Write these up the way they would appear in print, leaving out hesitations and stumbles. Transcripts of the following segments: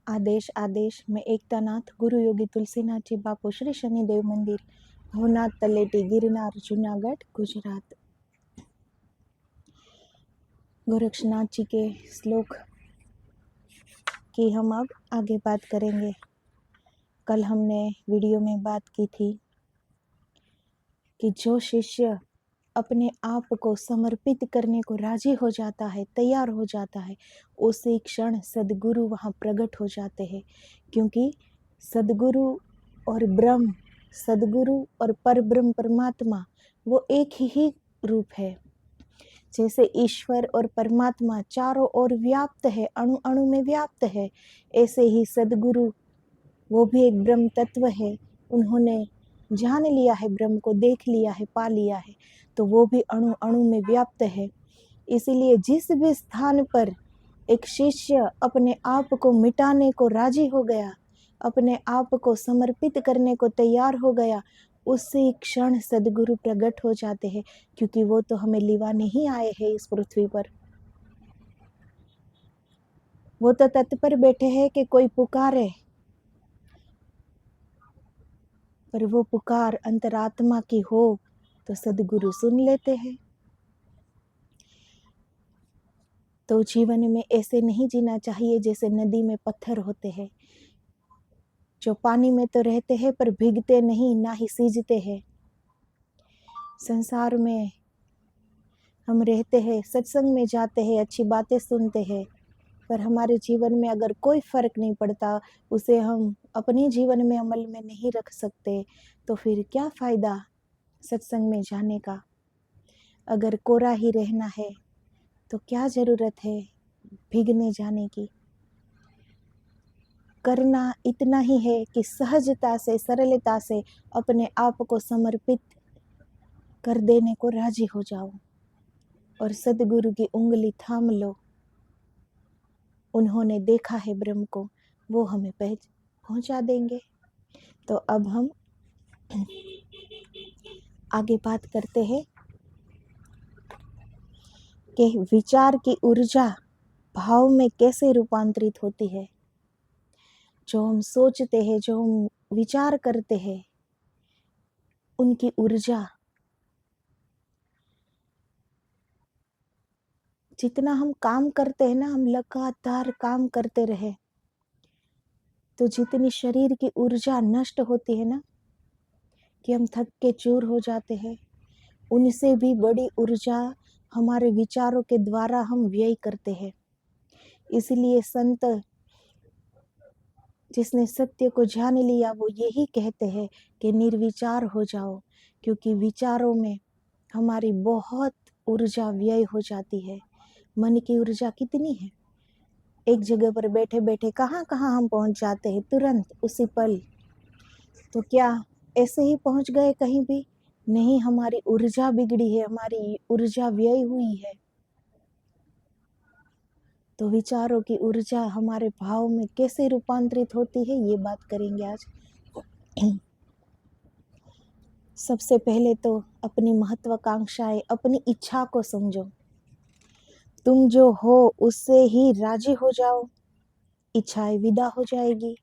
आदेश आदेश मैं एकतानाथ गुरु योगी तुलसीनाथ जी बापू श्री शनिदेव मंदिर भवनाथ तलेटी गिरनार जूनागढ़ गुजरात। गोरक्षनाथ जी के श्लोक की हम अब आगे बात करेंगे। कल हमने वीडियो में बात की थी कि जो शिष्य अपने आप को समर्पित करने को राजी हो जाता है, तैयार हो जाता है, उसी क्षण सद्गुरु वहाँ प्रकट हो जाते हैं। क्योंकि सद्गुरु और ब्रह्म, सद्गुरु और परब्रह्म परमात्मा वो एक ही रूप है। जैसे ईश्वर और परमात्मा चारों ओर व्याप्त है, अणु अणु में व्याप्त है, ऐसे ही सद्गुरु वो भी एक ब्रह्म तत्व है। उन्होंने जान लिया है, ब्रह्म को देख लिया है, पा लिया है, तो वो भी अणु अणु में व्याप्त है। इसीलिए जिस भी स्थान पर एक शिष्य अपने आप को मिटाने को राजी हो गया, अपने आप को समर्पित करने को तैयार हो गया, उसी क्षण सद्गुरु प्रकट हो जाते हैं। क्योंकि वो तो हमें लिवाने ही आए हैं इस पृथ्वी पर। वो तो तत्पर बैठे हैं कि कोई पुकारे, पर वो पुकार अंतरात्मा की हो तो सद्गुरु सुन लेते हैं। तो जीवन में ऐसे नहीं जीना चाहिए जैसे नदी में पत्थर होते हैं, जो पानी में तो रहते हैं पर भीगते नहीं, ना ही सींचते हैं। संसार में हम रहते हैं, सत्संग में जाते हैं, अच्छी बातें सुनते हैं, पर हमारे जीवन में अगर कोई फर्क नहीं पड़ता, उसे हम अपने जीवन में अमल में नहीं रख सकते, तो फिर क्या फायदा सत्संग में जाने का। अगर कोरा ही रहना है तो क्या जरूरत है भीगने जाने की। करना इतना ही है कि सहजता से, सरलता से अपने आप को समर्पित कर देने को राजी हो जाओ और सद्गुरु की उंगली थाम लो। उन्होंने देखा है ब्रह्म को, वो हमें पहुंचा देंगे। तो अब हम आगे बात करते हैं कि विचार की ऊर्जा भाव में कैसे रूपांतरित होती है। जो हम सोचते हैं, जो हम विचार करते हैं, उनकी ऊर्जा, जितना हम काम करते हैं ना, हम लगातार काम करते रहे तो जितनी शरीर की ऊर्जा नष्ट होती है ना, कि हम थक के चूर हो जाते हैं, उनसे भी बड़ी ऊर्जा हमारे विचारों के द्वारा हम व्यय करते हैं। इसलिए संत जिसने सत्य को जान लिया वो यही कहते हैं कि निर्विचार हो जाओ। क्योंकि विचारों में हमारी बहुत ऊर्जा व्यय हो जाती है। मन की ऊर्जा कितनी है, एक जगह पर बैठे बैठे कहाँ कहाँ हम पहुँच जाते हैं तुरंत उसी पल। तो क्या ऐसे ही पहुँच गए कहीं भी? नहीं, हमारी ऊर्जा बिगड़ी है, हमारी ऊर्जा व्यय हुई है। तो विचारों की ऊर्जा हमारे भाव में कैसे रूपांतरित होती है, ये बात करेंगे आज। सबसे पहले तो अपनी महत्वाकांक्षाएं, अपनी इच्छा को समझो। तुम जो हो उससे ही राजी हो जाओ, इच्छाएं विदा हो जाएगी।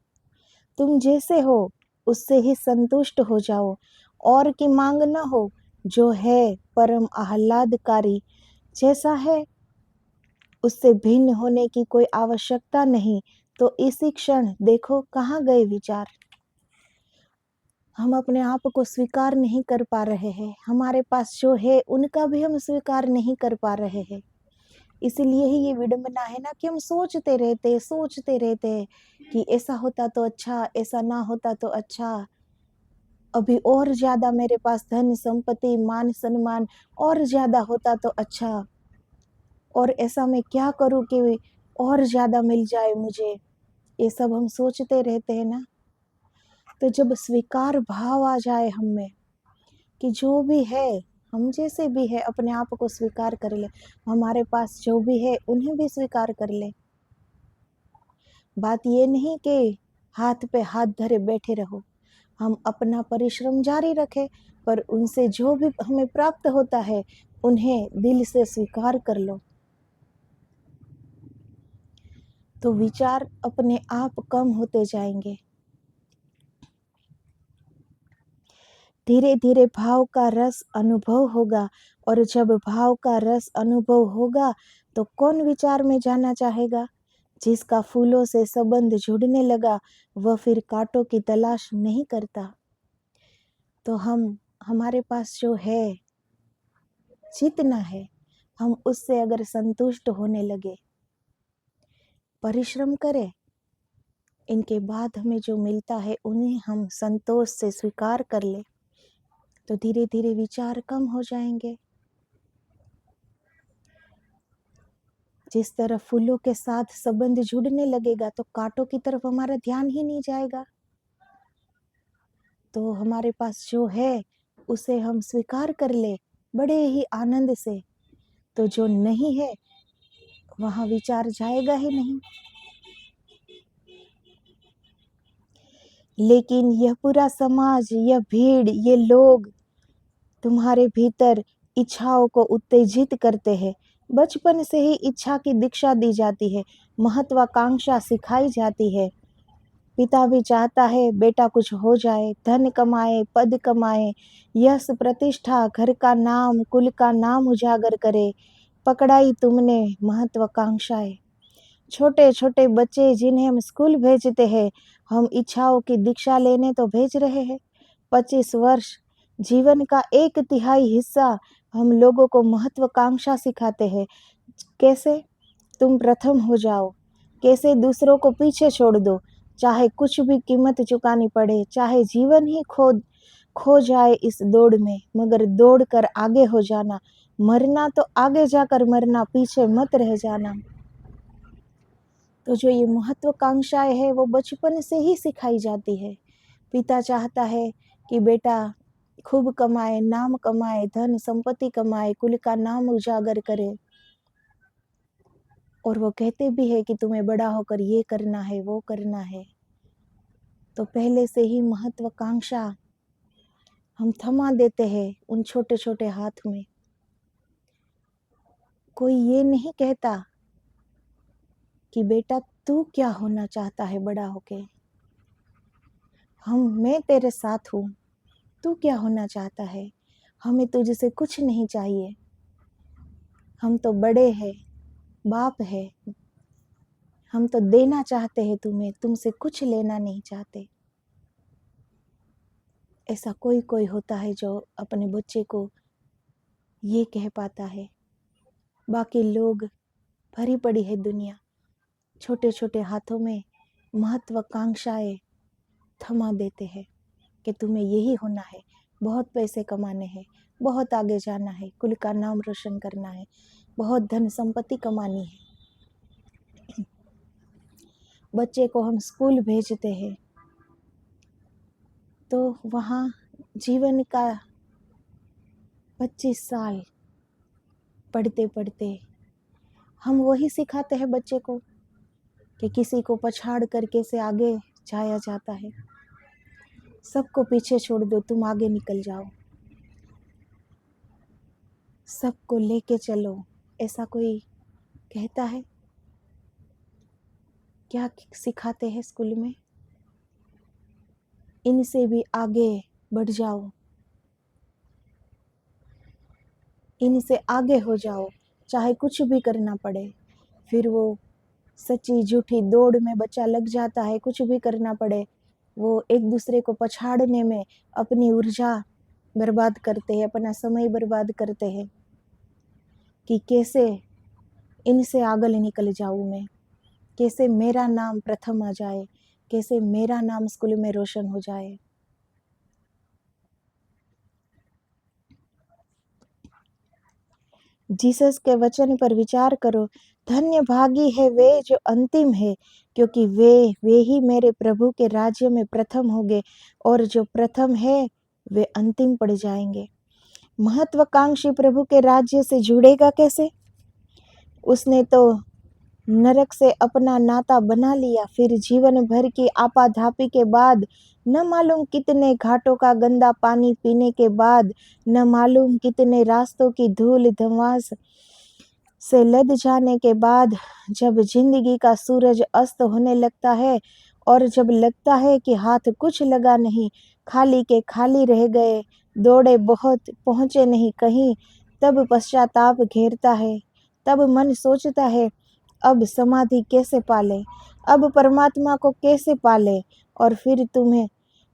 तुम जैसे हो उससे ही संतुष्ट हो जाओ, और की मांग न हो। जो है परम आह्लादकारी, जैसा है उससे भिन्न होने की कोई आवश्यकता नहीं। तो इसी क्षण देखो कहाँ गए विचार। हम अपने आप को स्वीकार नहीं कर पा रहे हैं, हमारे पास जो है उनका भी हम स्वीकार नहीं कर पा रहे हैं। इसीलिए ही ये विडंबना है ना कि हम सोचते रहते हैं कि ऐसा होता तो अच्छा, ऐसा ना होता तो अच्छा, अभी और ज्यादा मेरे पास धन संपत्ति मान सम्मान और ज्यादा होता तो अच्छा, और ऐसा मैं क्या करूं कि और ज्यादा मिल जाए मुझे। ये सब हम सोचते रहते हैं ना। तो जब स्वीकार भाव आ जाए हम में कि जो भी है, हम जैसे भी है, अपने आप को स्वीकार कर ले, हमारे पास जो भी है उन्हें भी स्वीकार कर ले। बात ये नहीं कि हाथ पे हाथ धरे बैठे रहो, हम अपना परिश्रम जारी रखें, पर उनसे जो भी हमें प्राप्त होता है उन्हें दिल से स्वीकार कर लो। तो विचार अपने आप कम होते जाएंगे। धीरे धीरे भाव का रस अनुभव होगा, और जब भाव का रस अनुभव होगा तो कौन विचार में जाना चाहेगा। जिसका फूलों से संबंध जुड़ने लगा वह फिर कांटों की तलाश नहीं करता। तो हमारे पास जो है, जितना है, हम उससे अगर संतुष्ट होने लगे, परिश्रम करें, इनके बाद हमें जो मिलता है उन्हें हम संतोष से स्वीकार कर ले, तो धीरे धीरे विचार कम हो जाएंगे। जिस तरफ फूलों के साथ संबंध जुड़ने लगेगा तो कांटों की तरफ हमारा ध्यान ही नहीं जाएगा। तो हमारे पास जो है उसे हम स्वीकार कर ले बड़े ही आनंद से, तो जो नहीं है वहां विचार जाएगा ही नहीं। लेकिन यह पूरा समाज, यह भीड़, ये लोग तुम्हारे भीतर इच्छाओं को उत्तेजित करते हैं। बचपन से ही इच्छा की दीक्षा दी जाती है, महत्वाकांक्षा सिखाई जाती है। पिता भी चाहता है बेटा कुछ हो जाए, धन कमाए, पद कमाए, यश प्रतिष्ठा, घर का नाम, कुल का नाम उजागर करे। पकड़ाई तुमने महत्वाकांक्षाएं। छोटे छोटे बच्चे जिन्हें हम स्कूल भेजते हैं, हम इच्छाओं की दीक्षा लेने तो भेज रहे हैं। 25 वर्ष, जीवन का 1/3 हिस्सा हम लोगों को महत्वाकांक्षा सिखाते हैं। कैसे तुम प्रथम हो जाओ, कैसे दूसरों को पीछे छोड़ दो, चाहे कुछ भी कीमत चुकानी पड़े, चाहे जीवन ही खो जाए इस दौड़ में, मगर दौड़ कर आगे हो जाना। मरना तो आगे जाकर मरना, पीछे मत रह जाना। तो जो ये महत्वाकांक्षाएं है वो बचपन से ही सिखाई जाती है। पिता चाहता है कि बेटा खूब कमाए, नाम कमाए, धन संपत्ति कमाए, कुल का नाम उजागर करे, और वो कहते भी है कि तुम्हें बड़ा होकर ये करना है, वो करना है। तो पहले से ही महत्वाकांक्षा हम थमा देते हैं उन छोटे छोटे हाथ में। कोई ये नहीं कहता कि बेटा तू क्या होना चाहता है बड़ा होके, मैं तेरे साथ हूँ, तू क्या होना चाहता है, हमें तुझसे कुछ नहीं चाहिए, हम तो बड़े हैं, बाप है, हम तो देना चाहते हैं तुम्हें, तुमसे कुछ लेना नहीं चाहते। ऐसा कोई कोई होता है जो अपने बच्चे को ये कह पाता है। बाकी लोग, भरी पड़ी है दुनिया छोटे छोटे हाथों में महत्वाकांक्षाएं थमा देते हैं कि तुम्हें यही होना है, बहुत पैसे कमाने हैं, बहुत आगे जाना है, कुल का नाम रोशन करना है, बहुत धन संपत्ति कमानी है। बच्चे को हम स्कूल भेजते हैं तो वहाँ जीवन का 25 साल पढ़ते पढ़ते हम वही सिखाते हैं बच्चे को कि किसी को पछाड़ कर कैसे आगे जाया जाता है। सबको पीछे छोड़ दो, तुम आगे निकल जाओ, सबको लेके चलो, ऐसा कोई कहता है? क्या सिखाते हैं स्कूल में? इनसे भी आगे बढ़ जाओ, इनसे आगे हो जाओ, चाहे कुछ भी करना पड़े। फिर वो सच्ची झूठी दौड़ में बच्चा लग जाता है, कुछ भी करना पड़े। वो एक दूसरे को पछाड़ने में अपनी ऊर्जा बर्बाद करते हैं, अपना समय बर्बाद करते हैं कि कैसे इनसे आगे निकल जाऊं मैं, कैसे मेरा नाम प्रथम आ जाए, कैसे मेरा नाम स्कूल में रोशन हो जाए। जीसस के वचन पर विचार करो। धन्य भागी है वे जो अंतिम है, क्योंकि वे ही मेरे प्रभु के राज्य में प्रथम होंगे, और जो प्रथम है वे अंतिम पड़ जाएंगे। महत्वाकांक्षी प्रभु के राज्य से जुड़ेगा कैसे? उसने तो नरक से अपना नाता बना लिया, फिर जीवन भर की आपाधापी के बाद, न मालूम कितने घाटों का गंदा पानी पीने के बाद, न मालूम कितने रास्तों की धूल धमास से लद जाने के बाद जब जिंदगी का सूरज अस्त होने लगता है और जब लगता है कि हाथ कुछ लगा नहीं, खाली के खाली रह गए, दौड़े बहुत पहुँचे नहीं कहीं, तब पश्चाताप घेरता है। तब मन सोचता है अब समाधि कैसे पाले, अब परमात्मा को कैसे पाले। और फिर तुम्हें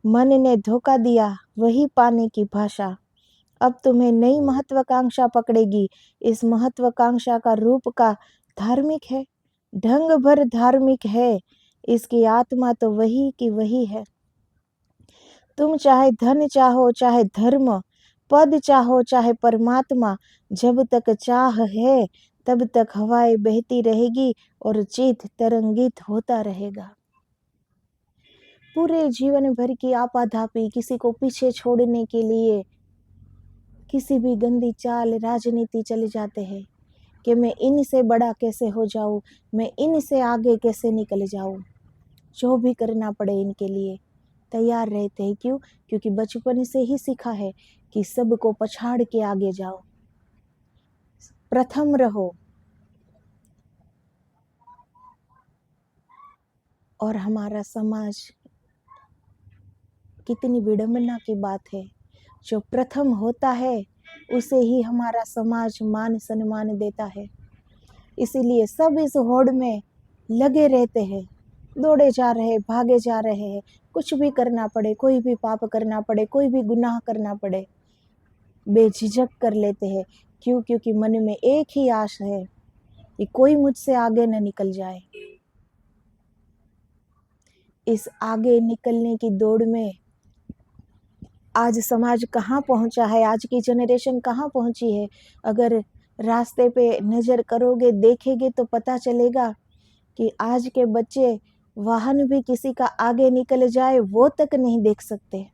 मन ने धोखा दिया, वही पाने की भाषा। अब तुम्हें नई महत्वाकांक्षा पकड़ेगी। इस महत्वाकांक्षा का रूप का धार्मिक है, ढंग भर धार्मिक है। इसकी आत्मा तो वही की वही है। तुम चाहे धन चाहो चाहे धर्म, पद चाहो चाहे परमात्मा, जब तक चाह है तब तक हवाएं बहती रहेगी और चित तरंगित होता रहेगा। पूरे जीवन भर की आपाधापी, किसी को पीछे छोड़ने के लिए किसी भी गंदी चाल राजनीति चले जाते हैं कि मैं इनसे बड़ा कैसे हो जाऊं, मैं इनसे आगे कैसे निकल जाऊं। जो भी करना पड़े इनके लिए तैयार रहते हैं। क्यों? क्योंकि बचपन से ही सीखा है कि सबको पछाड़ के आगे जाओ, प्रथम रहो। और हमारा समाज, कितनी विडंबना की बात है, जो प्रथम होता है उसे ही हमारा समाज मान सम्मान देता है। इसीलिए सब इस होड़ में लगे रहते हैं, दौड़े जा रहे हैं, भागे जा रहे हैं। कुछ भी करना पड़े, कोई भी पाप करना पड़े, कोई भी गुनाह करना पड़े, बेझिझक कर लेते हैं। क्यों? क्योंकि मन में एक ही आश है कि कोई मुझसे आगे न निकल जाए। इस आगे निकलने की दौड़ में आज समाज कहाँ पहुंचा है, आज की जनरेशन कहाँ पहुंची है। अगर रास्ते पे नज़र करोगे, देखेंगे तो पता चलेगा कि आज के बच्चे वाहन भी किसी का आगे निकल जाए वो तक नहीं देख सकते।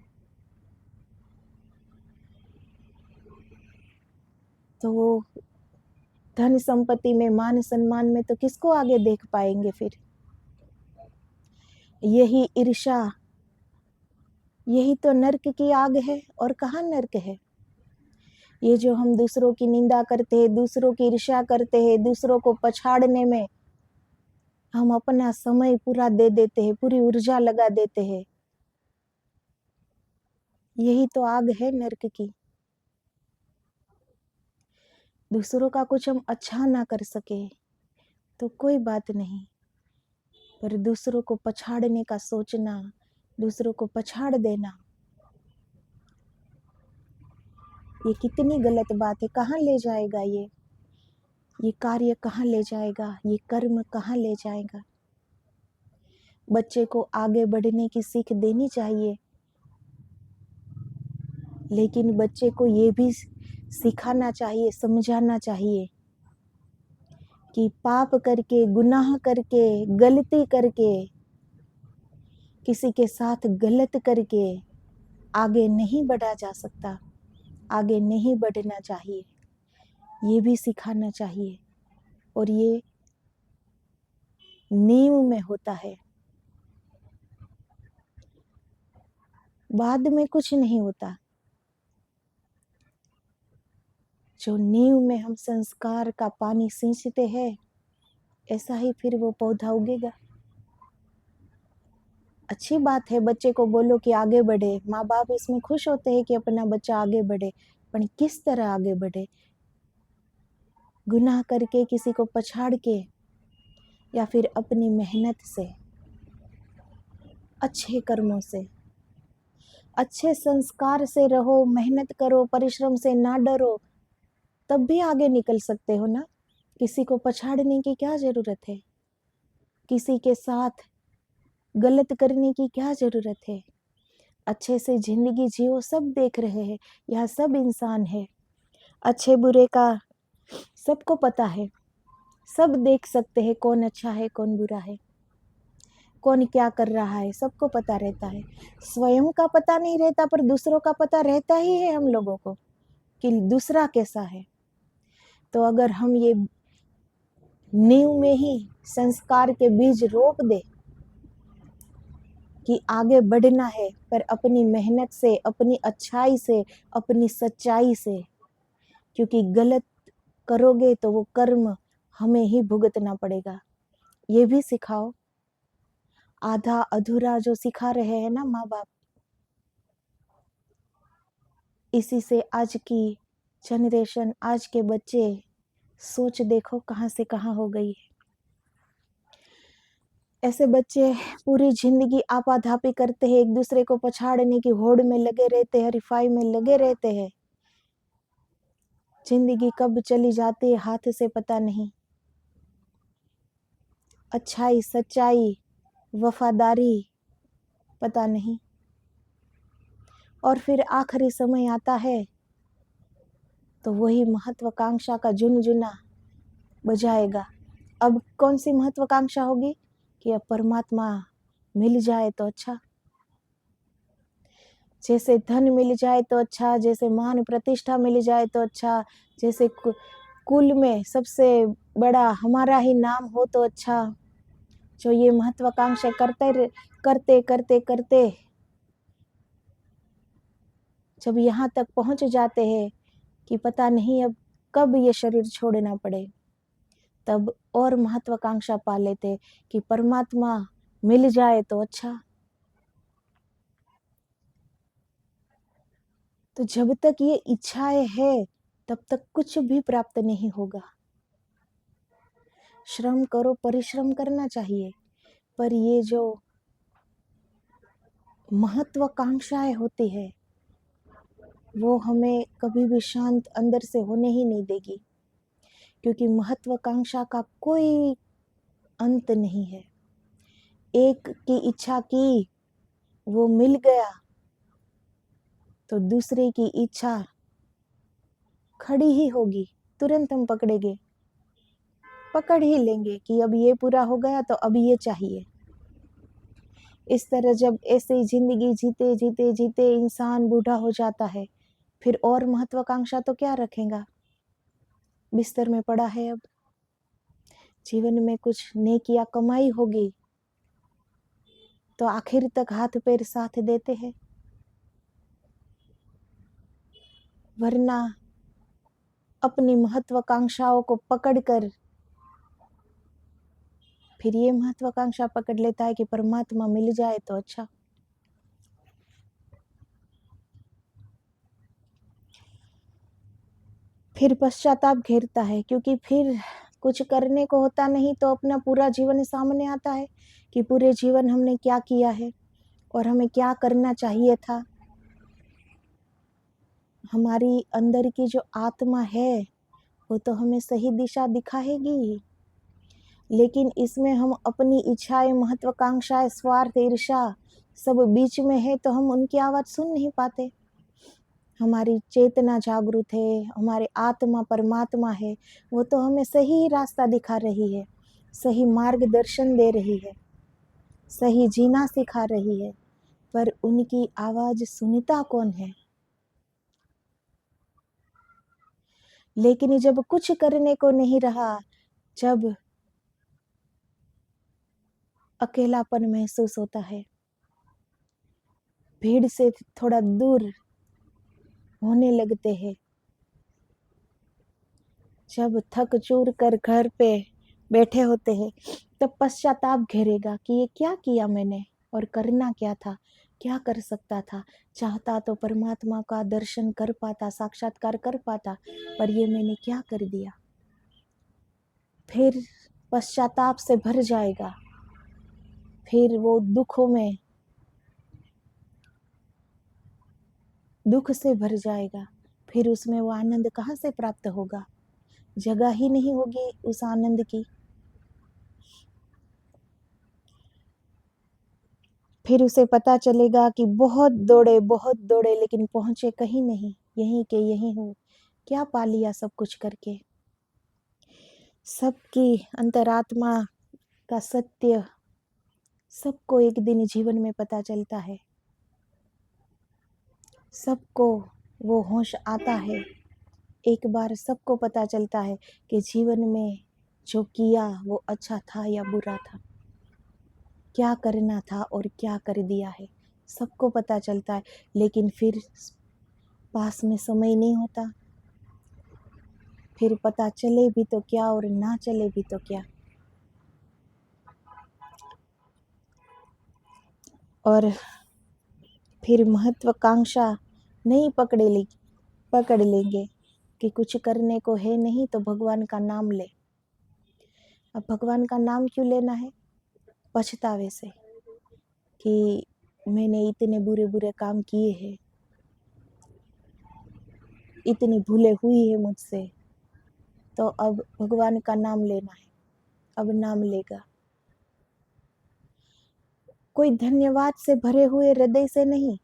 तो धन संपत्ति में, मान सम्मान में तो किसको आगे देख पाएंगे फिर। यही ईर्ष्या, यही तो नर्क की आग है। और कहाँ नर्क है? ये जो हम दूसरों की निंदा करते हैं, दूसरों की ईर्ष्या करते हैं, दूसरों को पछाड़ने में हम अपना समय पूरा दे देते हैं, पूरी ऊर्जा लगा देते हैं, यही तो आग है नर्क की। दूसरों का कुछ हम अच्छा ना कर सके तो कोई बात नहीं, पर दूसरों को पछाड़ने का सोचना, दूसरों को पछाड़ देना, ये कितनी गलत बात है। कहाँ ले जाएगा ये कार्य कहाँ ले जाएगा, ये कर्म कहाँ ले जाएगा। बच्चे को आगे बढ़ने की सीख देनी चाहिए, लेकिन बच्चे को ये भी सिखाना चाहिए, समझाना चाहिए कि पाप करके, गुनाह करके, गलती करके, किसी के साथ गलत करके आगे नहीं बढ़ा जा सकता, आगे नहीं बढ़ना चाहिए। ये भी सिखाना चाहिए। और ये नींव में होता है, बाद में कुछ नहीं होता। जो नींव में हम संस्कार का पानी सींचते हैं, ऐसा ही फिर वो पौधा उगेगा। अच्छी बात है बच्चे को बोलो कि आगे बढ़े, माँ बाप इसमें खुश होते हैं कि अपना बच्चा आगे बढ़े, पर किस तरह आगे बढ़े? गुनाह करके, किसी को पछाड़ के, या फिर अपनी मेहनत से, अच्छे कर्मों से, अच्छे संस्कार से रहो, मेहनत करो, परिश्रम से ना डरो, तब भी आगे निकल सकते हो ना। किसी को पछाड़ने की क्या जरूरत है? किसी के साथ गलत करने की क्या जरूरत है? अच्छे से जिंदगी जियो, सब देख रहे हैं, यहाँ सब इंसान है, अच्छे बुरे का सबको पता है, सब देख सकते हैं कौन अच्छा है कौन बुरा है, कौन क्या कर रहा है, सबको पता रहता है। स्वयं का पता नहीं रहता, पर दूसरों का पता रहता ही है हम लोगों को कि दूसरा कैसा है। तो अगर हम ये नींव में ही संस्कार के बीज रोप दे कि आगे बढ़ना है, पर अपनी मेहनत से, अपनी अच्छाई से, अपनी सच्चाई से, क्योंकि गलत करोगे तो वो कर्म हमें ही भुगतना पड़ेगा। ये भी सिखाओ। आधा अधूरा जो सिखा रहे हैं ना माँ बाप, इसी से आज की जनरेशन, आज के बच्चे सोच देखो कहाँ से कहाँ हो गई है। ऐसे बच्चे पूरी जिंदगी आपाधापी करते हैं, एक दूसरे को पछाड़ने की होड़ में लगे रहते हैं, हरिफाई में लगे रहते हैं। जिंदगी कब चली जाती है हाथ से पता नहीं। अच्छाई, सच्चाई, वफादारी पता नहीं। और फिर आखिरी समय आता है तो वही महत्वाकांक्षा का झुनझुना बजाएगा। अब कौन सी महत्वाकांक्षा होगी कि अब परमात्मा मिल जाए तो अच्छा, जैसे धन मिल जाए तो अच्छा, जैसे मान प्रतिष्ठा मिल जाए तो अच्छा, जैसे कुल में सबसे बड़ा हमारा ही नाम हो तो अच्छा। जो ये महत्वाकांक्षा करते करते करते करते जब यहाँ तक पहुंच जाते हैं कि पता नहीं अब कब ये शरीर छोड़ना पड़े, तब और महत्वाकांक्षा पा लेते कि परमात्मा मिल जाए तो अच्छा। तो जब तक ये इच्छाएं है तब तक कुछ भी प्राप्त नहीं होगा। श्रम करो, परिश्रम करना चाहिए, पर ये जो महत्वाकांक्षाएं होती है वो हमें कभी भी शांत अंदर से होने ही नहीं देगी, क्योंकि महत्वाकांक्षा का कोई अंत नहीं है। एक की इच्छा की, वो मिल गया, तो दूसरे की इच्छा खड़ी ही होगी, तुरंत हम पकड़ ही लेंगे कि अब ये पूरा हो गया तो अब ये चाहिए। इस तरह जब ऐसे ही जिंदगी जीते जीते जीते इंसान बूढ़ा हो जाता है, फिर और महत्वाकांक्षा तो क्या रखेगा। बिस्तर में पड़ा है, अब जीवन में कुछ नेकियां कमाई होगी तो आखिर तक हाथ पैर साथ देते हैं, वरना अपनी महत्वाकांक्षाओं को पकड़कर फिर ये महत्वाकांक्षा पकड़ लेता है कि परमात्मा मिल जाए तो अच्छा। फिर पश्चाताप घेरता है, क्योंकि फिर कुछ करने को होता नहीं तो अपना पूरा जीवन सामने आता है कि पूरे जीवन हमने क्या किया है और हमें क्या करना चाहिए था। हमारी अंदर की जो आत्मा है वो तो हमें सही दिशा दिखाएगी ही, लेकिन इसमें हम अपनी इच्छाएं, महत्वाकांक्षाएं, स्वार्थ, ईर्ष्या सब बीच में है तो हम उनकी आवाज सुन नहीं पाते। हमारी चेतना जागृत है, हमारी आत्मा परमात्मा है, वो तो हमें सही रास्ता दिखा रही है, सही मार्गदर्शन दे रही है, सही जीना सिखा रही है, पर उनकी आवाज सुनता कौन है। लेकिन जब कुछ करने को नहीं रहा, जब अकेलापन महसूस होता है, भीड़ से थोड़ा दूर होने लगते हैं, जब थक चूर कर घर पे बैठे होते हैं, तब पश्चाताप घेरेगा कि ये क्या किया मैंने और करना क्या था, क्या कर सकता था। चाहता तो परमात्मा का दर्शन कर पाता, साक्षात्कार कर पाता, पर ये मैंने क्या कर दिया। फिर पश्चाताप से भर जाएगा, फिर वो दुख से भर जाएगा, फिर उसमें वो आनंद कहाँ से प्राप्त होगा। जगह ही नहीं होगी उस आनंद की। फिर उसे पता चलेगा कि बहुत दौड़े लेकिन पहुंचे कहीं नहीं, यहीं के यहीं हूँ, क्या पा लिया सब कुछ करके। सबकी अंतरात्मा का सत्य सबको एक दिन जीवन में पता चलता है, सबको वो होश आता है, एक बार सबको पता चलता है कि जीवन में जो किया वो अच्छा था या बुरा था, क्या करना था और क्या कर दिया है, सबको पता चलता है। लेकिन फिर पास में समय नहीं होता, फिर पता चले भी तो क्या और ना चले भी तो क्या। और फिर महत्वाकांक्षा नहीं पकड़ लेंगे कि कुछ करने को है नहीं तो भगवान का नाम ले। अब भगवान का नाम क्यों लेना है? पछतावे से कि मैंने इतने बुरे बुरे काम किए हैं, इतनी भूलें हुई है मुझसे, तो अब भगवान का नाम लेना है। अब नाम लेगा कोई धन्यवाद से भरे हुए हृदय से नहीं,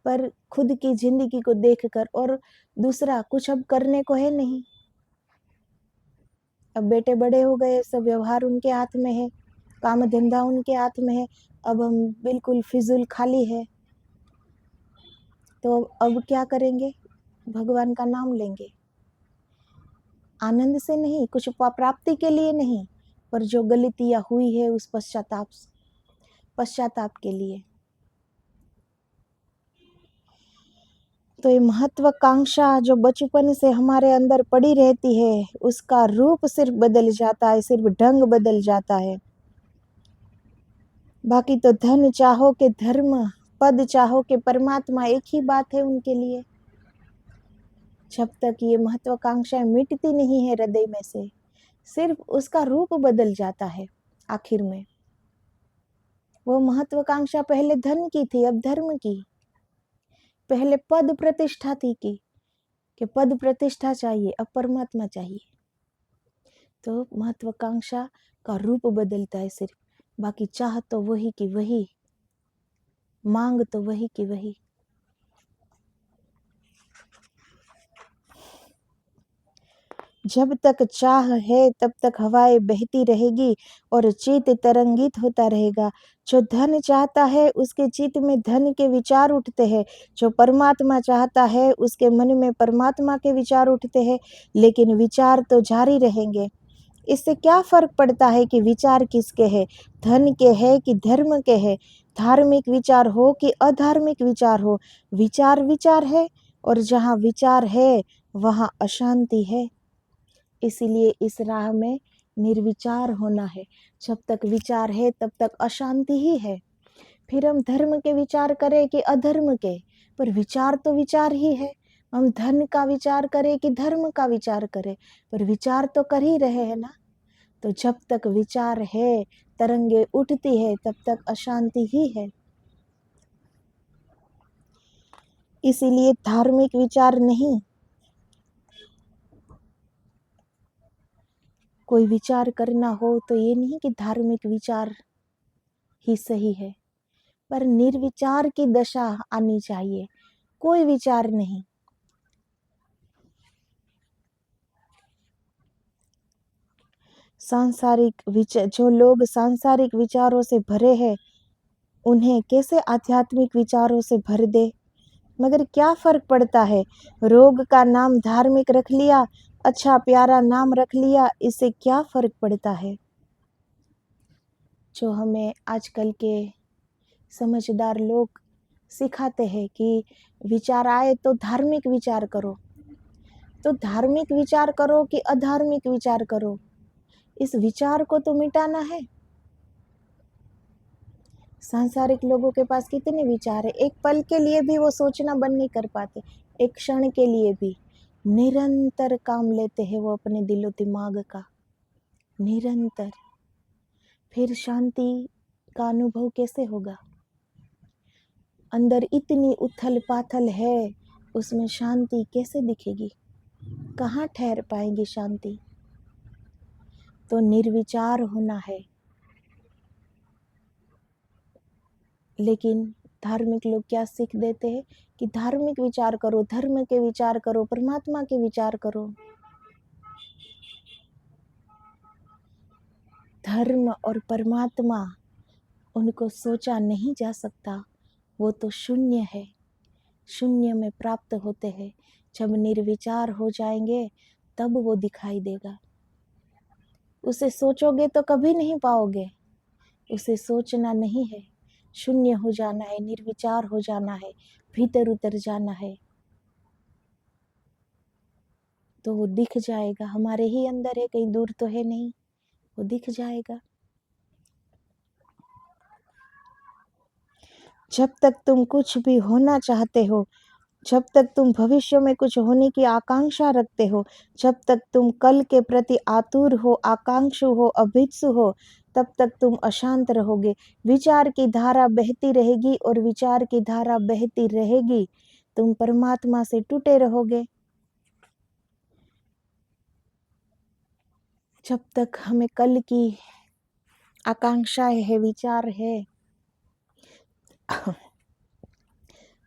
पर खुद की जिंदगी को देखकर। और दूसरा, कुछ अब करने को है नहीं, अब बेटे बड़े हो गए, सब व्यवहार उनके हाथ में है, काम धंधा उनके हाथ में है, अब हम बिल्कुल फिजूल खाली है, तो अब क्या करेंगे? भगवान का नाम लेंगे। आनंद से नहीं, कुछ प्राप्ति के लिए नहीं, पर जो गलतियां हुई है उस पश्चाताप के लिए। तो ये महत्वाकांक्षा जो बचपन से हमारे अंदर पड़ी रहती है, उसका रूप सिर्फ बदल जाता है, सिर्फ ढंग बदल जाता है। बाकी तो धन चाहो के धर्म, पद चाहो के परमात्मा, एक ही बात है उनके लिए। जब तक ये महत्वाकांक्षाएं मिटती नहीं है हृदय में से, सिर्फ उसका रूप बदल जाता है। आखिर में वो महत्वाकांक्षा पहले धन की थी, अब धर्म की। पहले पद प्रतिष्ठा थी कि पद प्रतिष्ठा चाहिए, अब परमात्मा चाहिए। तो महत्वाकांक्षा का रूप बदलता है सिर्फ, बाकी चाह तो वही की वही, मांग तो वही की वही। जब तक चाह है तब तक हवाएं बहती रहेगी और चित्त तरंगित होता रहेगा। जो धन चाहता है उसके चित्त में धन के विचार उठते हैं, जो परमात्मा चाहता है उसके मन में परमात्मा के विचार उठते हैं, लेकिन विचार तो जारी रहेंगे। इससे क्या फर्क पड़ता है कि विचार किसके हैं, धन के हैं कि धर्म के हैं, धार्मिक विचार हो कि अधार्मिक विचार हो, विचार विचार है, और जहाँ विचार है वहाँ अशांति है। इसीलिए इस राह में निर्विचार होना है। जब तक विचार है तब तक अशांति ही है। फिर हम धर्म के विचार करें कि अधर्म के, पर विचार तो विचार ही है। हम धन का विचार करें कि धर्म का विचार करें, पर विचार तो कर ही रहे हैं ना। तो जब तक विचार है, तरंगे उठती है, तब तक अशांति ही है। इसीलिए धार्मिक विचार नहीं, कोई विचार करना हो तो ये नहीं कि धार्मिक विचार ही सही है, पर निर्विचार की दशा आनी चाहिए, कोई विचार नहीं। जो लोग सांसारिक विचारों से भरे हैं, उन्हें कैसे आध्यात्मिक विचारों से भर दे? मगर क्या फर्क पड़ता है? रोग का नाम धार्मिक रख लिया, अच्छा प्यारा नाम रख लिया, इससे क्या फर्क पड़ता है? जो हमें आजकल के समझदार लोग सिखाते हैं कि विचार आए तो धार्मिक विचार करो, तो धार्मिक विचार करो कि अधार्मिक विचार करो, इस विचार को तो मिटाना है। सांसारिक लोगों के पास कितने विचार है, एक पल के लिए भी वो सोचना बंद नहीं कर पाते, एक क्षण के लिए भी। निरंतर काम लेते हैं वो अपने दिलो दिमाग का, निरंतर। फिर शांति का अनुभव कैसे होगा? अंदर इतनी उथल पाथल है, उसमें शांति कैसे दिखेगी? कहाँ ठहर पाएंगी शांति? तो निर्विचार होना है। लेकिन धार्मिक लोग क्या सीख देते हैं कि धार्मिक विचार करो, धर्म के विचार करो, परमात्मा के विचार करो। धर्म और परमात्मा, उनको सोचा नहीं जा सकता, वो तो शून्य है, शून्य में प्राप्त होते हैं। जब निर्विचार हो जाएंगे तब वो दिखाई देगा। उसे सोचोगे तो कभी नहीं पाओगे, उसे सोचना नहीं है, शून्य हो जाना है, निर्विचार हो जाना है, भीतर उतर जाना है। तो वो दिख जाएगा, हमारे ही अंदर है, कहीं दूर तो है नहीं, वो दिख जाएगा। जब तक तुम कुछ भी होना चाहते हो, जब तक तुम भविष्य में कुछ होने की आकांक्षा रखते हो, जब तक तुम कल के प्रति आतुर हो, आकांक्षु हो, अभित्सु हो, तब तक तुम अशांत रहोगे। विचार की धारा बहती रहेगी और विचार की धारा बहती रहेगी, तुम परमात्मा से टूटे रहोगे। जब तक हमें कल की आकांक्षाएं है, विचार है,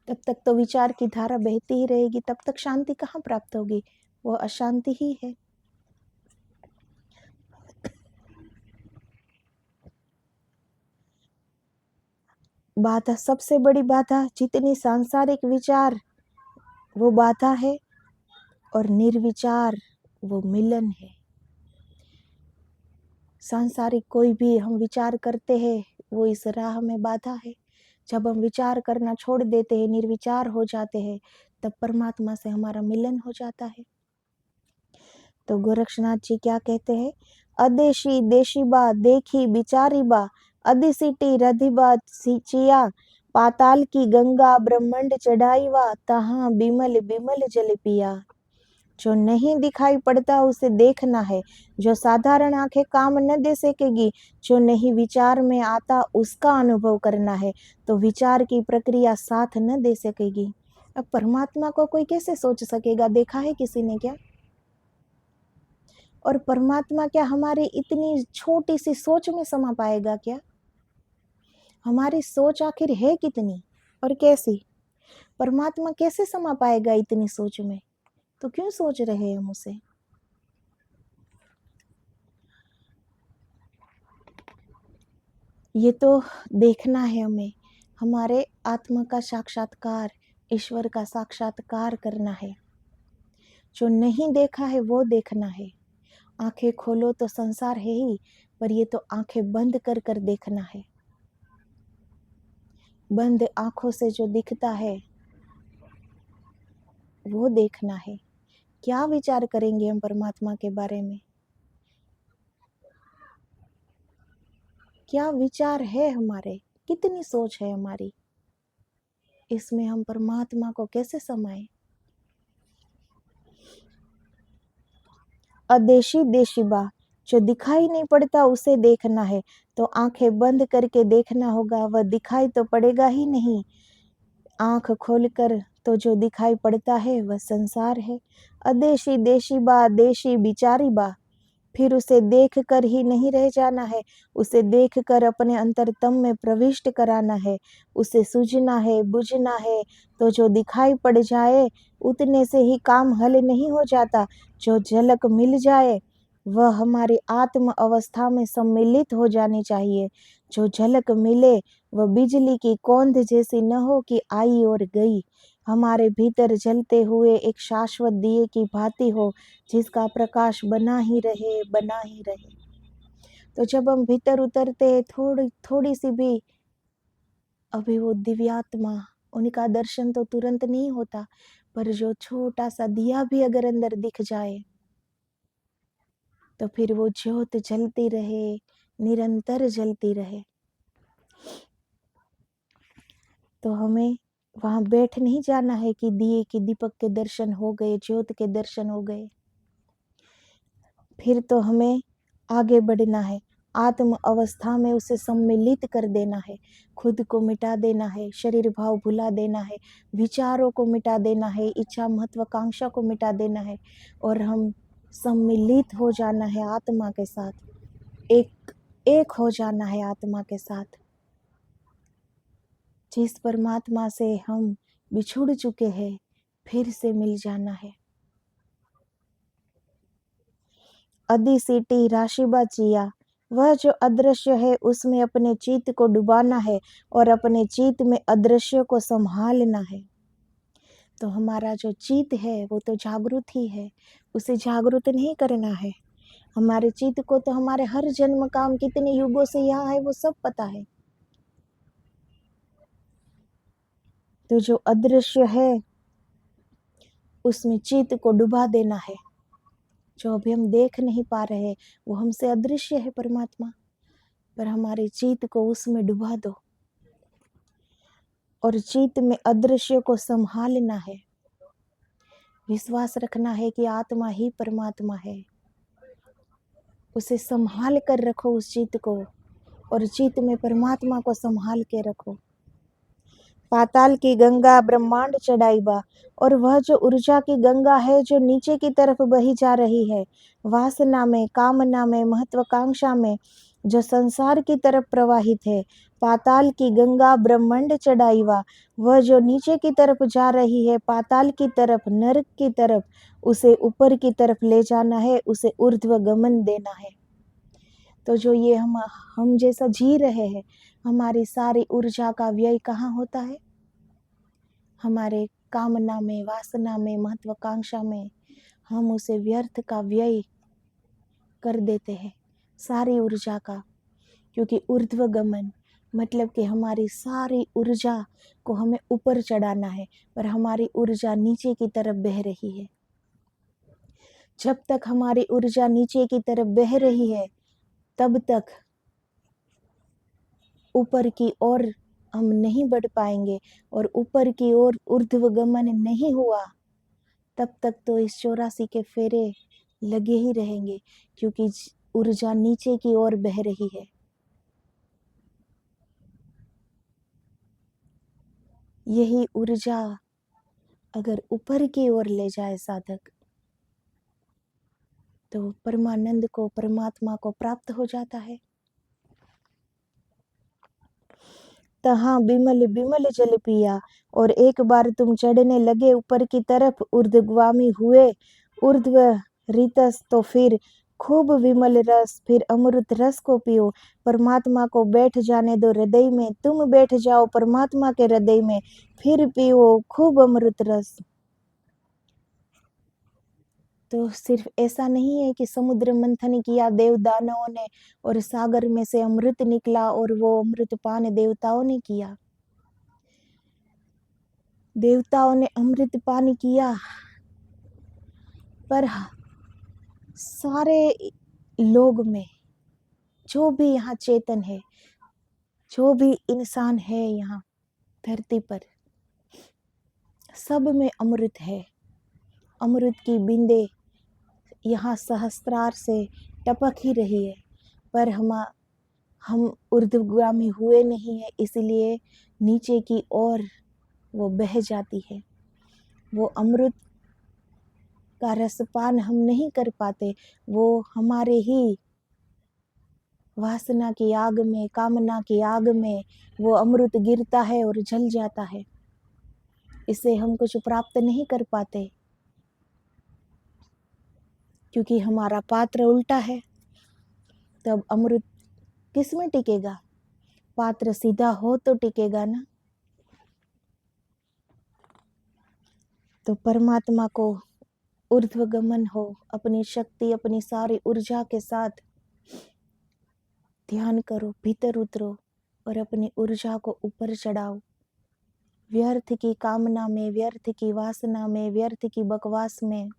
तब तक तो विचार की धारा बहती ही रहेगी, तब तक शांति कहाँ प्राप्त होगी, वो अशांति ही है। बाधा, सबसे बड़ी बाधा जितनी सांसारिक विचार वो बाधा है, और निर्विचार वो मिलन है। सांसारिक कोई भी हम विचार करते हैं, वो इस राह में बाधा है। जब हम विचार करना छोड़ देते हैं, निर्विचार हो जाते हैं, तब परमात्मा से हमारा मिलन हो जाता है। तो गोरक्षनाथ जी क्या कहते हैं? अदेशी देशी बा देखी बिचारी बा, अदिसिटी रधिबा सिचिया, पाताल की गंगा ब्रह्मंड चढ़ाई वा, तहाँ बिमल बिमल जल पिया। जो नहीं दिखाई पड़ता उसे देखना है, जो साधारण आंखें काम न दे सकेगी, जो नहीं विचार में आता उसका अनुभव करना है, तो विचार की प्रक्रिया साथ न दे सकेगी। अब परमात्मा को कोई कैसे सोच सकेगा? देखा है किसी ने क्या? और परमात्मा क्या हमारी इतनी छोटी सी सोच में समा पाएगा क्या? हमारी सोच आखिर है कितनी और कैसी? परमात्मा कैसे समा पाएगा इतनी सोच में? तो क्यों सोच रहे हैं हम उसे? ये तो देखना है हमें, हमारे आत्मा का साक्षात्कार, ईश्वर का साक्षात्कार करना है। जो नहीं देखा है वो देखना है। आंखें खोलो तो संसार है ही, पर ये तो आंखें बंद कर कर देखना है। बंद आंखों से जो दिखता है वो देखना है। क्या विचार करेंगे हम परमात्मा के बारे में? क्या विचार है हमारे? कितनी सोच है हमारी? इसमें हम परमात्मा को कैसे समाये? अदेशी देशी बा, जो दिखाई नहीं पड़ता उसे देखना है, तो आंखें बंद करके देखना होगा, वह दिखाई तो पड़ेगा ही नहीं। आंख खोलकर तो जो दिखाई पड़ता है वह संसार है। अदेशी देशी बा देशी बिचारी बा, फिर उसे देख कर ही नहीं रह जाना है, उसे देख कर अपने अंतरतम में प्रविष्ट कराना है, उसे सूझना है, बुझना है। तो जो दिखाई पड़ जाए उतने से ही काम हल नहीं हो जाता। जो झलक मिल जाए वह हमारी आत्म अवस्था में सम्मिलित हो जानी चाहिए। जो झलक मिले वह बिजली की कौंध जैसी न हो कि आई और गई, हमारे भीतर जलते हुए एक शाश्वत दिए की भांति हो, जिसका प्रकाश बना ही रहे, बना ही रहे। तो जब हम भीतर उतरते हैं, थोड़ी थोड़ी सी भी, अभी वो दिव्यात्मा, उनका दर्शन तो तुरंत नहीं होता, पर जो छोटा सा दिया भी अगर अंदर दिख जाए तो फिर वो ज्योत जलती रहे, निरंतर जलती रहे। तो हमें वहां बैठ नहीं जाना है कि दिए की दीपक के दर्शन हो गए, ज्योत के दर्शन हो गए। फिर तो हमें आगे बढ़ना है, आत्म अवस्था में उसे सम्मिलित कर देना है, खुद को मिटा देना है, शरीर भाव भुला देना है, विचारों को मिटा देना है, इच्छा महत्वाकांक्षा को मिटा देना है, और हम सम्मिलित हो जाना है आत्मा के साथ, एक हो जाना है आत्मा के साथ। जिस परमात्मा से हम बिछुड़ चुके हैं, फिर से मिल जाना है। अदि सीटी राशिबा चिया, वह जो अदृश्य है उसमें अपने चित्त को डुबाना है और अपने चित्त में अदृश्य को संभालना है। तो हमारा जो चित्त है वो तो जागृत ही है, उसे जागृत नहीं करना है। हमारे चित्त को तो हमारे हर जन्म काम कितने युगों से यहाँ है वो सब पता है। तो जो अदृश्य है उसमें चित्त को डुबा देना है। जो अभी हम देख नहीं पा रहे, वो हमसे अदृश्य है परमात्मा, पर हमारे चित्त को उसमें डुबा दो और चित्त में अदृश्य को संभालना है। विश्वास रखना है कि आत्मा ही परमात्मा है। उसे संभाल कर रखो उस चित्त को, और चित्त में परमात्मा को संभाल के रखो। पाताल की गंगा ब्रह्मांड चढ़ाईबा, और वह जो ऊर्जा की गंगा है जो नीचे की तरफ बही जा रही है, वासना में, कामना में, महत्वाकांक्षा में, जो संसार की तरफ प्रवाहित है, पाताल की गंगा ब्रह्मांड चढ़ाईबा, वह जो नीचे की तरफ जा रही है, पाताल की तरफ, नरक की तरफ, उसे ऊपर की तरफ ले जाना है, उसे ऊर्ध्व गमन देना है। तो जो ये हम जैसा जी रहे हैं, हमारी सारी ऊर्जा का व्यय कहाँ होता है? हमारे कामना में, वासना में, महत्वाकांक्षा में हम उसे व्यर्थ का व्यय कर देते हैं, सारी ऊर्जा का। क्योंकि ऊर्ध्व गमन मतलब कि हमारी सारी ऊर्जा को हमें ऊपर चढ़ाना है, पर हमारी ऊर्जा नीचे की तरफ बह रही है। जब तक हमारी ऊर्जा नीचे की तरफ बह रही है, तब तक ऊपर की ओर हम नहीं बढ़ पाएंगे, और ऊपर की ओर ऊर्ध्व गमन नहीं हुआ तब तक तो इस 84 के फेरे लगे ही रहेंगे, क्योंकि ऊर्जा नीचे की ओर बह रही है। यही ऊर्जा अगर ऊपर की ओर ले जाए साधक, तो परमानंद को, परमात्मा को प्राप्त हो जाता है। तहाँ बिमल बिमल जल पिया, और एक बार तुम चढ़ने लगे ऊपर की तरफ, ऊर्ध्वगामी हुए, ऊर्ध्व रीतस, तो फिर खूब विमल रस, फिर अमृत रस को पियो। परमात्मा को बैठ जाने दो हृदय में, तुम बैठ जाओ परमात्मा के हृदय में, फिर पियो खूब अमृत रस। तो सिर्फ ऐसा नहीं है कि समुद्र मंथन किया देव दानवों ने और सागर में से अमृत निकला और वो अमृत पान देवताओं ने किया। देवताओं ने अमृत पान किया, पर सारे लोग में जो भी यहाँ चेतन है, जो भी इंसान है यहाँ धरती पर, सब में अमृत है। अमृत की बूंदें यहाँ सहस्त्रार से टपक ही रही है, पर हम ऊर्ध्वगामी हुए नहीं है, इसलिए नीचे की ओर वो बह जाती है। वो अमृत का रसपान हम नहीं कर पाते, वो हमारे ही वासना की आग में, कामना की आग में वो अमृत गिरता है और जल जाता है। इसे हम कुछ प्राप्त नहीं कर पाते, क्योंकि हमारा पात्र उल्टा है। तब अमृत किस में टिकेगा? पात्र सीधा हो तो टिकेगा ना। तो परमात्मा को ऊर्ध्वगमन हो, अपनी शक्ति, अपनी सारी ऊर्जा के साथ ध्यान करो, भीतर उतरो और अपनी ऊर्जा को ऊपर चढ़ाओ। व्यर्थ की कामना में, व्यर्थ की वासना में, व्यर्थ की बकवास में,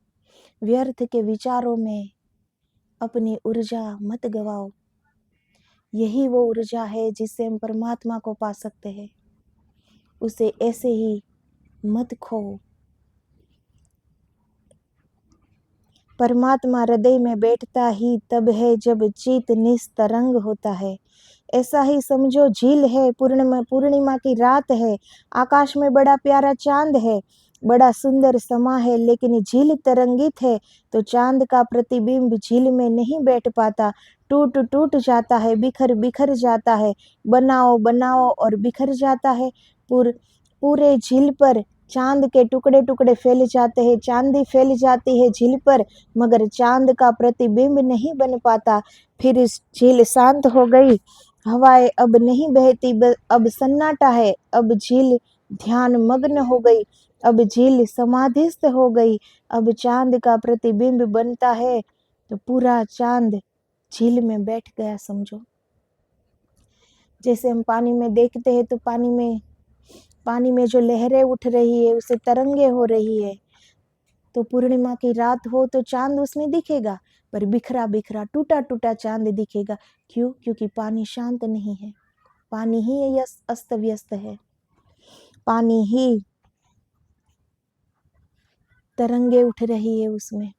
व्यर्थ के विचारों में अपनी ऊर्जा मत गवाओ। यही वो ऊर्जा है जिससे हम परमात्मा को पा सकते हैं। उसे ऐसे ही मत खो। परमात्मा हृदय में बैठता ही तब है जब चित्त निस्तरंग होता है। ऐसा ही समझो, झील है, पूर्णिमा की रात है, आकाश में बड़ा प्यारा चांद है, बड़ा सुंदर समा है, लेकिन झील तरंगित है तो चांद का प्रतिबिंब झील में नहीं बैठ पाता, टूट टूट जाता है, बिखर बिखर जाता है, बनाओ बनाओ और बिखर जाता है। पूरे झील पर चांद के टुकड़े टुकड़े फैल जाते हैं, चांदी फैल जाती है झील पर, मगर चांद का प्रतिबिंब नहीं बन पाता। फिर इस झील शांत हो गई, हवाएं अब नहीं बहती, अब सन्नाटा है, अब झील ध्यान मग्न हो गई, अब झील समाधिस्थ हो गई, अब चांद का प्रतिबिंब बनता है, तो पूरा चांद झील में बैठ गया समझो। जैसे हम पानी में देखते हैं तो पानी में जो लहरें उठ रही है, उसे तरंगे हो रही है, तो पूर्णिमा की रात हो तो चांद उसमें दिखेगा, पर बिखरा बिखरा टूटा टूटा चांद दिखेगा। क्यों? क्योंकि पानी शांत नहीं है, पानी ही अस्त व्यस्त है, पानी ही तरंगे उठ रही है उसमें।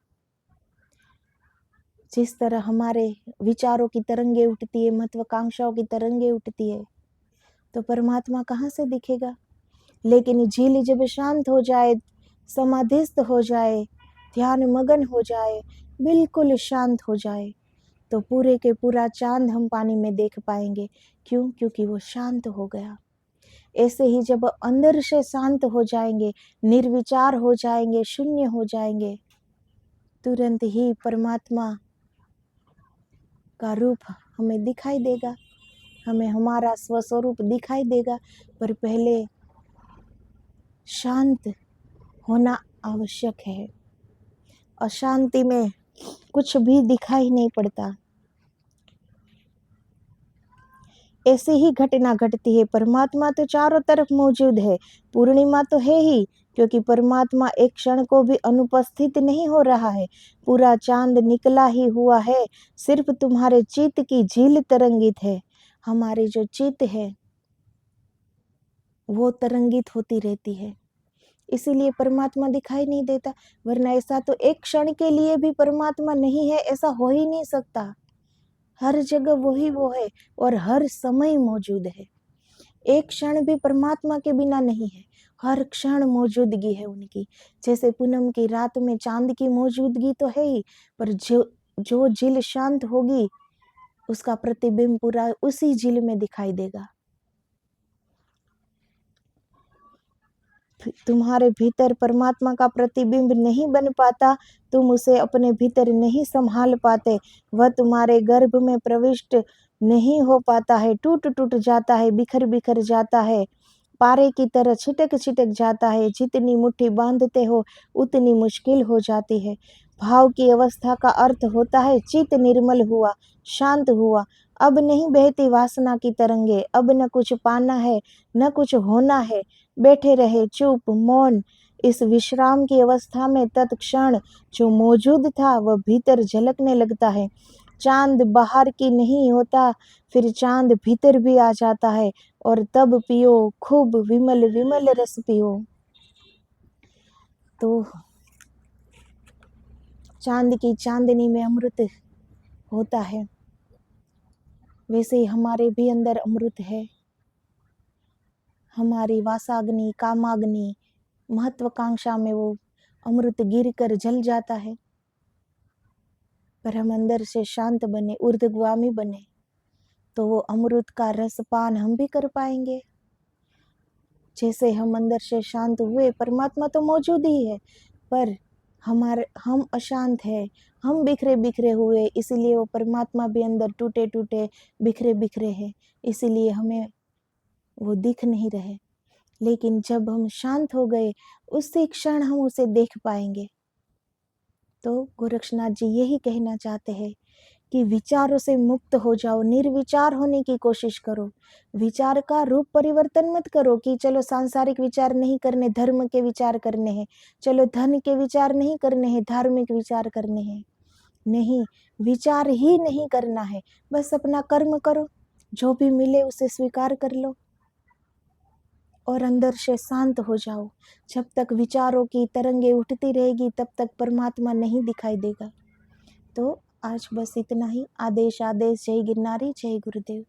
जिस तरह हमारे विचारों की तरंगे उठती है, महत्वाकांक्षाओं की तरंगे उठती है, तो परमात्मा कहाँ से दिखेगा? लेकिन झील जब शांत हो जाए, समाधिस्थ हो जाए, ध्यान मगन हो जाए, बिल्कुल शांत हो जाए, तो पूरे के पूरा चांद हम पानी में देख पाएंगे। क्यों? क्योंकि वो शांत हो गया। ऐसे ही जब अंदर से शांत हो जाएंगे, निर्विचार हो जाएंगे, शून्य हो जाएंगे, तुरंत ही परमात्मा का रूप हमें दिखाई देगा, हमें हमारा स्वस्वरूप दिखाई देगा। पर पहले शांत होना आवश्यक है। अशांति में कुछ भी दिखाई नहीं पड़ता। ऐसी ही घटना घटती है। परमात्मा तो चारों तरफ मौजूद है, पूर्णिमा तो है ही, क्योंकि परमात्मा एक क्षण को भी अनुपस्थित नहीं हो रहा है। पूरा चांद निकला ही हुआ है, सिर्फ तुम्हारे चित्त की झील तरंगित है। हमारी जो चित्त है वो तरंगित होती रहती है, इसीलिए परमात्मा दिखाई नहीं देता। वरना ऐसा तो एक क्षण के लिए भी परमात्मा नहीं है, ऐसा हो ही नहीं सकता। हर जगह वही वो है और हर समय मौजूद है। एक क्षण भी परमात्मा के बिना नहीं है, हर क्षण मौजूदगी है उनकी। जैसे पूनम की रात में चांद की मौजूदगी तो है ही, पर जो झील शांत होगी उसका प्रतिबिंब पूरा उसी झील में दिखाई देगा। तुम्हारे भीतर परमात्मा का प्रतिबिंब नहीं बन पाता, तुम उसे अपने भीतर नहीं संभाल पाते, वह तुम्हारे गर्भ में प्रविष्ट नहीं हो पाता है, टूट टूट जाता है, बिखर बिखर जाता है, पारे की तरह छिटक छिटक जाता है। जितनी मुट्ठी बांधते हो उतनी मुश्किल हो जाती है। भाव की अवस्था का अर्थ होता है चित्त निर्मल हुआ, शांत हुआ। अब नहीं बहती वासना की तरंगे, अब न कुछ पाना है न कुछ होना है, बैठे रहे चुप मौन। इस विश्राम की अवस्था में तत्क्षण जो मौजूद था वह भीतर झलकने लगता है। चांद बाहर की नहीं होता, फिर चांद भीतर भी आ जाता है, और तब पियो खूब विमल विमल रस पियो। तो चांद की चांदनी में अमृत होता है, वैसे ही हमारे भी अंदर अमृत है। हमारी वासाग्नि, कामाग्नि, महत्वाकांक्षा में वो अमृत गिर कर जल जाता है। पर हम अंदर से शांत बने, ऊर्ध्वगामी बने, तो वो अमृत का रसपान हम भी कर पाएंगे। जैसे हम अंदर से शांत हुए, परमात्मा तो मौजूद ही है, पर हम अशांत है, हम बिखरे बिखरे हुए, इसीलिए वो परमात्मा भी अंदर टूटे टूटे बिखरे बिखरे है, इसीलिए हमें वो दिख नहीं रहे। लेकिन जब हम शांत हो गए, उसी क्षण हम उसे देख पाएंगे। तो गोरक्षनाथ जी यही कहना चाहते हैं कि विचारों से मुक्त हो जाओ, निर्विचार होने की कोशिश करो। विचार का रूप परिवर्तन मत करो कि चलो सांसारिक विचार नहीं करने, धर्म के विचार करने हैं, चलो धन के विचार नहीं करने हैं, धार्मिक विचार करने हैं। नहीं, विचार ही नहीं करना है, बस अपना कर्म करो, जो भी मिले उसे स्वीकार कर लो और अंदर से शांत हो जाओ। जब तक विचारों की तरंगे उठती रहेगी तब तक परमात्मा नहीं दिखाई देगा। तो आज बस इतना ही। आदेश आदेश। जय गिरनारी, जय गुरुदेव।